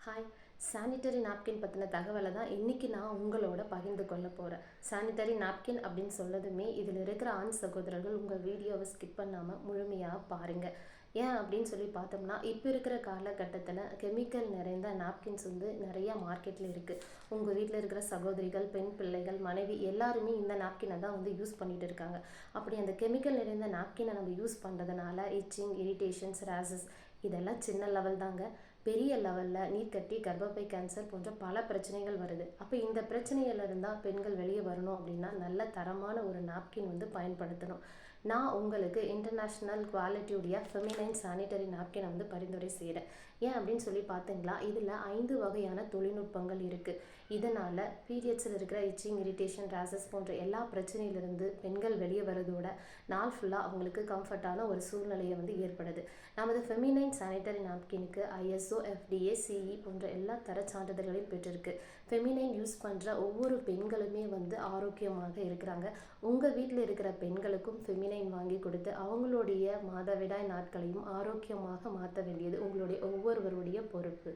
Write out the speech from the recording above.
Hi. Sanitary napkin பற்றின தகவலை தான் இன்றைக்கி நான் உங்களோட பகிர்ந்து கொள்ள போகிறேன். சானிட்டரி நாப்கின் அப்படின்னு சொல்லதுமே இதில் இருக்கிற ஆண் சகோதரர்கள் உங்கள் வீடியோவை ஸ்கிப் பண்ணாமல் முழுமையாக பாருங்கள். ஏன் அப்படின்னு சொல்லி பார்த்தோம்னா, இப்போ இருக்கிற காலகட்டத்தில் கெமிக்கல் நிறைந்த நாப்கின்ஸ் வந்து நிறையா மார்க்கெட்டில் இருக்குது. உங்கள் வீட்டில் இருக்கிற சகோதரிகள், பெண் பிள்ளைகள், மனைவி எல்லாருமே இந்த நாப்கினை தான் வந்து யூஸ் பண்ணிகிட்டு இருக்காங்க. அப்படி அந்த கெமிக்கல் நிறைந்த நாப்கினை நம்ம யூஸ் பண்ணுறதுனால இச்சிங், இரிட்டேஷன்ஸ், ரேசஸ் இதெல்லாம் சின்ன லெவல் தாங்க. பெரிய லெவலில் நீர்க்கட்டி, கர்ப்பப்பை கேன்சர் போன்ற பல பிரச்சனைகள் வருது. அப்போ இந்த பிரச்சனையில இருந்தால் பெண்கள் வெளியே வரணும் அப்படின்னா நல்ல தரமான ஒரு நாப்கின் வந்து பயன்படுத்தணும். நான் உங்களுக்கு இன்டர்நேஷ்னல் குவாலிட்டியுடைய ஃபெமினைன் சானிட்டரி நாப்கினை வந்து பரிந்துரை செய்கிறேன். ஏன் அப்படின்னு சொல்லி பார்த்தீங்களா, இதில் 5 வகையான தொழில்நுட்பங்கள் இருக்குது. இதனால் பீரியட்ஸில் இருக்கிற இச்சிங், இரிட்டேஷன், ரேசஸ் போன்ற எல்லா பிரச்சனையிலிருந்து பெண்கள் வெளியே வரதோட நாள் ஃபுல்லாக அவங்களுக்கு கம்ஃபர்டான ஒரு சூழ்நிலையை வந்து ஏற்படுது. நமது ஃபெமினைன் சானிட்டரி நாப்கினுக்கு ISO, FDA, CE போன்ற எல்லா தர சான்றிதழ்களையும் பெற்றிருக்கு. ஃபெமினைன் யூஸ் பண்ணுற ஒவ்வொரு பெண்களுமே வந்து ஆரோக்கியமாக இருக்கிறாங்க. உங்கள் வீட்டில் இருக்கிற பெண்களுக்கும் ஃபெமினைன் வாங்கி கொடுத்து அவங்களுடைய மாதவிடாய் நாட்களையும் ஆரோக்கியமாக மாற்ற வேண்டியது உங்களுடைய ஒவ்வொருவருடைய பொறுப்பு.